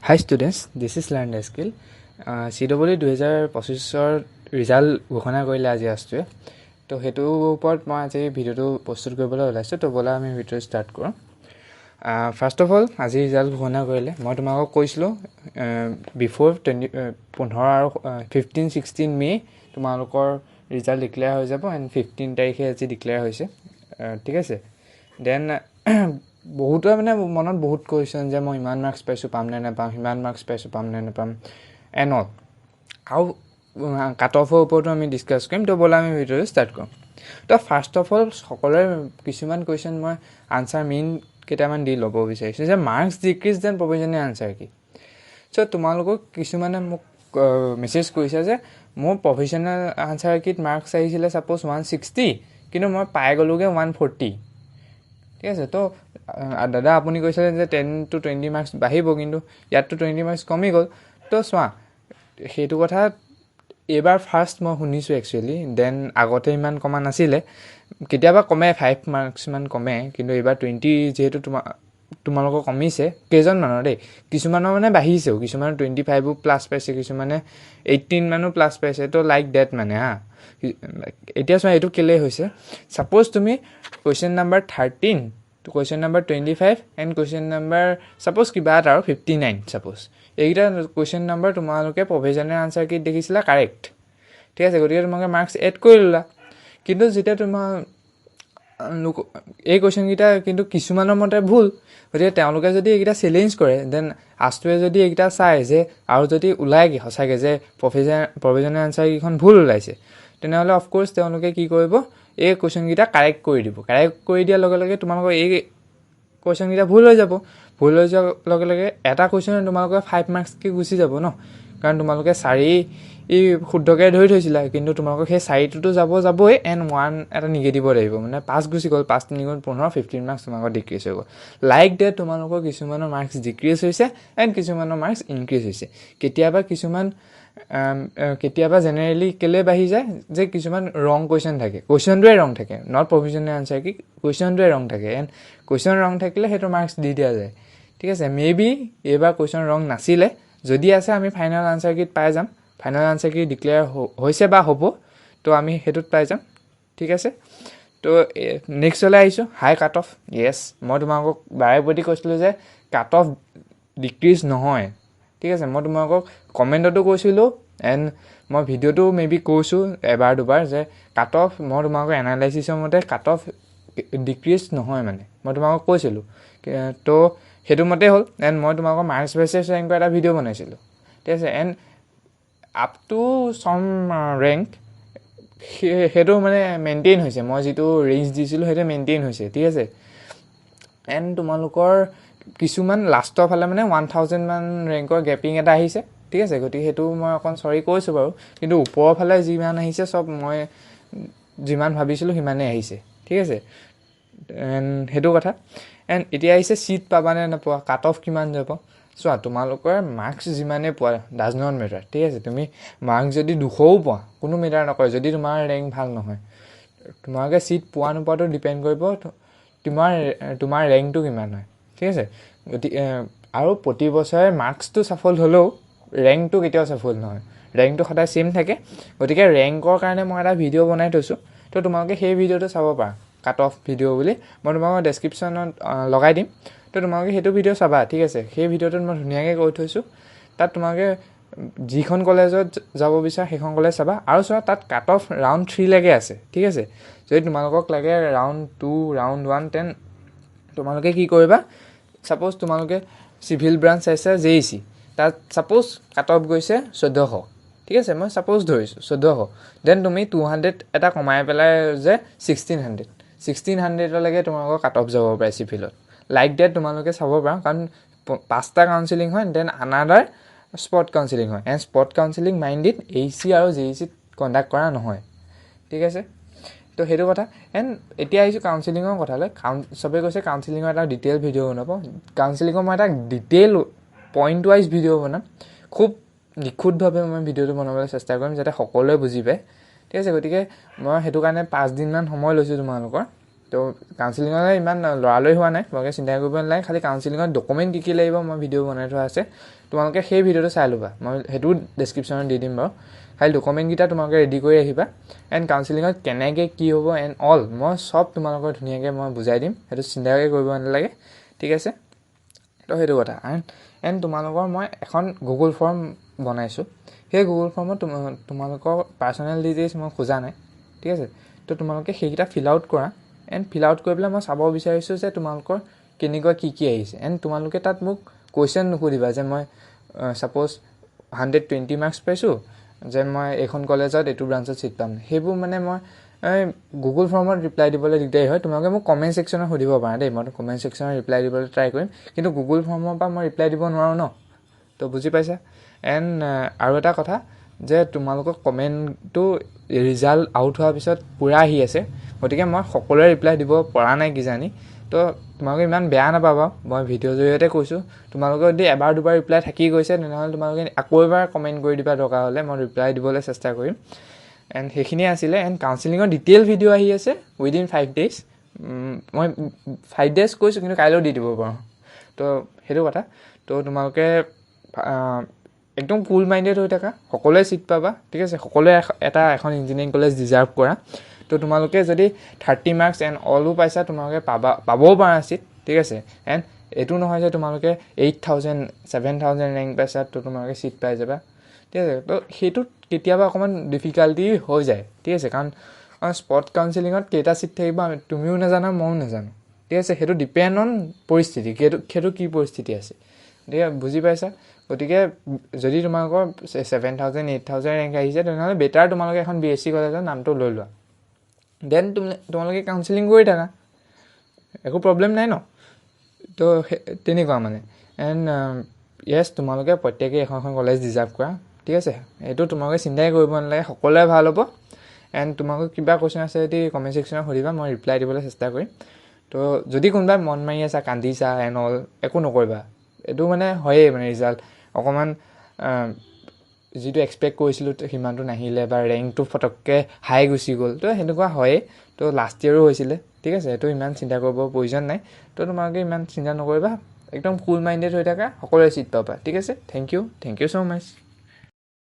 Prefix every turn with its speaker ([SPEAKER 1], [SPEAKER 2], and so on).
[SPEAKER 1] Hi students, this is Learn the Skill. CW 2025 result ঘোষণা কৰিলে আজি আছটোৱে তো হেতুৰ ওপৰত মই আজি ভিডিওটো প্ৰস্তুত কৰিবলৈ ওলাইছো তো বলা আমি ভিডিও ষ্টাৰ্ট কৰোঁ ফাৰ্স্ট অফ অল আজি ৰিজাল্ট ঘোষণা কৰিলে মই তোমাক কৈছিলো বিফৰ 15 আৰু 15 16 মে তোমালোকৰ ৰিজাল্ট ডিক্লেয়াৰ হৈ যাব এণ্ড 15 তাৰিখে আজি ডিক্লেয়াৰ হৈছে ঠিক আছে দেন বহুত মানে মনত বহুত কোৱেশ্চন যে মই ইমান মাৰ্কস পাইছো পাম নে নাপাম ইমান মাৰ্কস পাইছো পাম নে নাপাম এণ্ড অল আৰু কাট অফৰ ওপৰতো আমি ডিসকাস কৰিম তো বলা আমি ভিডিও ষ্টাৰ্ট কৰিম তো ফাৰ্স্ট অফ অল সকলোৰে কিছুমান কোৱেশ্চন মই আনসাৰ মেইন কেইটামান দি ল'ব বিচাৰিছো যে marks decrease then provisional answer key so তোমালোকক কিছুমানে মোক মেছেজ কৰিছে যে মোৰ প্ৰভিজনেল আনসাৰ কিত মাৰ্কস আহিছিলে সাপোজ 160 কিন্তু মই পাই গলোগে 140 ঠিক আছে তো দাদা আপুনি কৈছিলে যে 10 to 20 মাৰ্কস বাঢ়িব কিন্তু ইয়াত 20 মাৰ্কস কমি গল তো সোৱা হেতু কথা এবাৰ ফাৰ্স্ট মই শুনিছো একচুয়ালি দেন আগতে ইমান কমা নাছিলে কেতিয়াবা কমে 5 মাৰ্কস মান কমে কিন্তু এবাৰ 20 যেহেতু তোমালোকৰ কমিছে কেজন মানৰ দেই কিছুমানৰ মানে বাঢ়িছে কিছুমানৰ 25 প্লাস পাইছে কিছুমানে 18 মানো প্লাস পাইছে তো লাইক দ্যাট মানে হা এতিয়া সোৱা এটো কেলে হৈছে সাপোজ তুমি question number 13 to question number 25 and question number suppose কিবা আৰু 59 suppose এইটা question number তোমালোকে provisional answer কি দেখিছিলা correct ঠিক আছে গতিকে তোমালোকে মাৰ্কস এড কৰিলা কিন্তু যেটা তোমাৰ এই question কিটা কিন্তু কিছুমানৰ মতে ভুল গতিকে তেওঁলোকে যদি এইটা চ্যালেঞ্জ কৰে দেন আষ্টুৱে যদি এইটা চাই যে আৰু যদি উলাই কি হসাকে যে provisional answer কিখন ভুল ওলাইছে তেনেহলে অফ কোৰ্স তেওঁলোকে কি কৰিব এই কোৱেশ্চন কিটা কাৰেক্ট কৰি দিব কাৰেক্ট কৰি দিয়া লগে লগে তোমালোকৰ এই কোৱেশ্চন কিটা ভুল হৈ যাব ভুল হৈ যোৱাৰ লগে লগে এটা কোৱেশ্চন তোমালোকৰ 5 মাৰ্কস কি গুছি যাব ন কাৰণ তোমালোকে 4 এই শুদ্ধকে ধৰি থৈছিলা কিন্তু তোমালোকৰ সেই 4টো যাবই এন্ড 1 এটা নিগেটিভ আহিব মানে 5 গুছি গল 5 3 গুণ 15 15 মাৰ্কস তোমালোকৰ ডিক্ৰিজ হৈ গল লাইক দ্যাট তোমালোকৰ কিছুমানৰ মাৰ্কস ডিক্ৰিজ হৈছে এন্ড কিছুমানৰ মাৰ্কস ইনক্ৰিজ হৈছে কেতিয়াবা জেনাৰেলি কেলে বাঢ়ি যায় যে কিছুমান ৰং কোৱেশ্চন থাকে কোৱেশ্চনটোৱে ৰং থাকে নট প্ৰভিজনেল আনসাৰ কি কোৱেশ্চনটোৱে ৰং থাকে এন্ড কোৱেশ্চন ৰং থাকিলে হেটো মাৰ্কস দি দিয়া যায় ঠিক আছে মেবি এবাৰ কোৱেশ্চন ৰং নাছিলে যদি আছে আমি ফাইনাল আনসাৰ কিট পাই যাম ফাইনাল আনসাৰ কি ডিক্লেয়াৰ হৈছে বা হ'ব তো আমি হেতুত পাই যাম ঠিক আছে তো নেক্সট হলে আইছো হাই কাট অফ ইয়েস মই তোমাকক বাৰে প্ৰতি কৈছিলো যে কাট অফ ডিক্ৰিজ নহয় ঠিক আছে মই তোমাকক কমেন্টটো কৈছিলো এন্ড মই ভিডিওটো মেবি কৈছো এবাৰ দুবাৰ যে কাট অফ মই তোমাকক এনালাইসিছৰ মতে কাট অফ ডিক্ৰিজ নহয় মানে মই তোমাকক কৈছিলো তো হেতু মতে হল এন্ড মই তোমাকক মাৰ্কস ভাৰ্চেছ ৰেংক এটা ভিডিও বনাইছিলো ঠিক আছে end up to some rank হেতু মানে মেইনটেইন হৈছে মই যেটো ৰেঞ্জ দিছিলো হেতু মেইনটেইন হৈছে ঠিক আছে এন্ড তোমালোকৰ কিছুমান লাষ্টৰ ফালে মানে 1000 মান ৰেংকৰ গ্যাপিং এটা আহিছে ঠিক আছে গতি হেতু মই অকন সৰি কৈছো বাৰু কিন্তু ওপৰৰ ফালে যিমান আহিছে সব মই যিমান ভাবিছিলো হিমানে আহিছে ঠিক আছে এন্ড হেতু কথা এন্ড এতিয়া আহিছে সিট পাবানে নপোৱা কাট অফ কিমান যাব সোৱা তোমালোকৰ মাৰ্কস যিমানে পোৱা ডাজ নট মেটাৰ ঠিক আছে তুমি মাৰ্কস যদি 200ও পোৱা কোনো মেটাৰ নকৰে যদি তোমাৰ ৰেংক ভাল নহয় তোমালোকে সিট পোৱা নোপোৱাটো ডিপেন্ড কৰিব তোমাৰ ৰেংকটো কিমান হয় ঠিক আছে আৰু প্ৰতি বছৰে মাৰ্কসটো সফল হলেও ৰেংকটো কেতিয়াও সফল নহয় ৰেংকটো সদায় সেম থাকে গতিকে ৰেংকৰ কাৰণে মই এটা ভিডিও বনাই থৈছো তো তোমালোকে সেই ভিডিওটো চাব পাৰা কাট অফ ভিডিও বুলি মই তোমাক ডেসক্ৰিপচনত লগাই দিম তো তোমালোকে হেতু ভিডিও চাবা ঠিক আছে সেই ভিডিওটোত মই ধুনিয়াকৈ কৈ থৈছো তাত তোমালোকে যিখন কলেজত যাব বিচাৰ সেইখন কলেজ চাবা আৰু সোৱা তাত কাট অফ ৰাউন্ড 3 লাগে আছে ঠিক আছে যদি তোমালোকক লাগে ৰাউন্ড 2 ৰাউন্ড 1 10 তোমালোকে কি কৰিবা সাপোজ তোমালোকে সিভিল ব্ৰাঞ্চ আছে জেইসি তাত সাপোজ কাট অফ গৈছে 1400 ঠিক আছে মই সাপোজ ধৰিছো 1400 দেন তুমি 200 এটা কমাই পেলাই যে 1600 লৈকে তোমালোকৰ কাট অফ যাব পাৰে সিভিলত লাইক দ্যাট তোমালোকে চাব পাৰা কাৰণ 5টা কাউন্সেলিং হয় দেন আনাদাৰ স্পট কাউন্সেলিং হয় and spot counselling minded AC আৰু জেইসি কন্ডাক্ট কৰা নহয় ঠিক আছে তো হেতু কথা এণ্ড এতিয়া আহিছো কাউন্সেলিংৰ কথালৈ সবে কৈছে কাউন্সেলিংৰ এটা ডিটেইল ভিডিও বনাব কাউন্সেলিংৰ মই এটা ডিটেইল পইণ্ট ওয়াইজ ভিডিও বনাম খুব নিখুঁতভাৱে মই ভিডিওটো বনাবলৈ চেষ্টা কৰিম যাতে সকলোৱে বুজি পায় ঠিক আছে গতিকে মই হেতু কাৰণে 5 দিন মান সময় লৈছো তোমালোকৰ তো কাউন্সিলিঙলৈ ইমান লৰালৰি হোৱা নাই, তোমালোকে চিন্তা কৰিব নালাগে। খালি কাউন্সিলিঙত ডকুমেণ্ট কি লাগিব মই ভিডিঅ' বনাই থোৱা আছে, তোমালোকে সেই ভিডিঅ'টো চাই ল'বা, মই সেইটো ডেছক্ৰিপশ্যনত দি দিম বাৰু। খালি ডকুমেণ্টকেইটা তোমালোকে ৰেডি কৰি আহিবা। এণ্ড কাউন্সিলিঙত কেনেকৈ কি হ'ব এণ্ড অল মই চব তোমালোকৰ ধুনীয়াকৈ মই বুজাই দিম, সেইটো চিন্তাকৈ কৰিব নালাগে, ঠিক আছে। তো সেইটো কথা। এণ্ড তোমালোকৰ মই এখন গুগল ফৰ্ম বনাইছোঁ, সেই গুগল ফৰ্মত তোমালোকৰ পাৰ্চনেল ডিটেইলছ মই খোজা নাই, ঠিক আছে। তো তোমালোকে সেইকেইটা ফিল আউট কৰা। এণ্ড ফিল আউট কৰি পেলাই মই চাব বিচাৰিছোঁ যে তোমালোকৰ কেনেকুৱা কি আহিছে। এণ্ড তোমালোকে তাত মোক কুৱেশ্যন নুসুধিবা যে মই ছাপ'জ 120 মাৰ্কছ পাইছোঁ, যে মই এইখন কলেজত এইটো ব্ৰাঞ্চত ছিট পাম। সেইবোৰ মানে মই গুগল ফৰ্মত ৰিপ্লাই দিবলৈ দিগদাৰী হয়। তোমালোকে মোক কমেণ্ট ছেকশ্যনত সুধিব পাৰা দেই, মই কমেণ্ট ছেকশ্যনত ৰিপ্লাই দিবলৈ ট্ৰাই কৰিম, কিন্তু গুগল ফৰ্মৰ পৰা মই ৰিপ্লাই দিব নোৱাৰোঁ ন, তো বুজি পাইছা। এণ্ড আৰু এটা কথা যে তোমালোকৰ কমেণ্টটো ৰিজাল্ট আউট হোৱাৰ পিছত পূৰা আহি আছে, গতিকে মই সকলোৱে ৰিপ্লাই দিব পৰা নাই কিজানি। তো তোমালোকে ইমান বেয়া নাপাবা, মই ভিডিঅ'ৰ জৰিয়তে কৈছোঁ। তোমালোকে যদি এবাৰ দুবাৰ ৰিপ্লাই থাকি গৈছে তেনেহ'লে তোমালোকে আকৌ এবাৰ কমেণ্ট কৰি দিবা, দৰকাৰ হ'লে মই ৰিপ্লাই দিবলৈ চেষ্টা কৰিম। এণ্ড সেইখিনিয়ে আছিলে। এণ্ড কাউন্সিলিঙৰ ডিটেইল ভিডিঅ' আহি আছে উইদিন 5 days। মই 5 days কৈছোঁ, কিন্তু কাইলৈও দি দিব পাৰোঁ। তো সেইটো কথা। তো তোমালোকে একদম কুল মাইণ্ডেড হৈ থাকা, সকলোৱে ছিট পাবা, ঠিক আছে। সকলোৱে এখন ইঞ্জিনিয়াৰিং কলেজ ডিজাৰ্ভ কৰা। তো তোমালোকে যদি 30 মাৰ্কছ এণ্ড অলও পাইছা, তোমালোকে পাবও পাৰা ছিট, ঠিক আছে। এণ্ড এইটো নহয় যে তোমালোকে 8000 7000 ৰেংক পাইছা তো তোমালোকে ছিট পাই যাবা, ঠিক আছে। তো সেইটোত কেতিয়াবা অকণমান ডিফিকাল্টি হৈ যায়, ঠিক আছে। কাৰণ স্পট কাউন্সিলিঙত কেইটা ছিট থাকিব তুমিও নাজানা, ময়ো নাজানো, ঠিক আছে। সেইটো ডিপেণ্ড অন পৰিস্থিতি, সেইটো কি পৰিস্থিতি আছে, গতিকে বুজি পাইছা। গতিকে যদি তোমালোকৰ 7000 8000 ৰেংক আহিছে, তেনেহ'লে বেটাৰ তোমালোকে এখন BSc কলেজৰ নামটো লৈ লোৱা। দেন তোমালোকে কাউন্সিলিং কৰি থাকা, একো প্ৰব্লেম নাই ন। তো তেনেকুৱা মানে। এণ্ড য়েছ, তোমালোকে প্ৰত্যেকেই এখন কলেজ ডিজাৰ্ভ কৰা, ঠিক আছে। এইটো তোমালোকে চিন্তাই কৰিব নালাগে, সকলোৱে ভাল হ'ব। এণ্ড তোমালোকে কিবা কুৱেশ্যন আছে যদি কমেণ্ট ছেকশ্যনত সুধিবা, মই ৰিপ্লাই দিবলৈ চেষ্টা কৰিম। তো যদি কোনোবাই মন মাৰি আছা, কান্দিছা এণ্ড অল, একো নকৰিবা। এইটো মানে হয়েই, মানে ৰিজাল্ট অকণমান যিটো এক্সপেক্ট কৰিছিলোঁ সিমানটো নাহিলে, বা ৰেংকটো ফটককৈ হাই গুচি গ'ল, তো সেনেকুৱা হয়েই। তো লাষ্ট ইয়েৰো হৈছিলে, ঠিক আছে। এইটো ইমান চিন্তা কৰিব প্ৰয়োজন নাই। তো তোমালোকে ইমান চিন্তা নকৰিবা, একদম কুল মাইণ্ডেড হৈ থাকা, সকলোৱে ছিট পাবা, ঠিক আছে। Thank you so' much.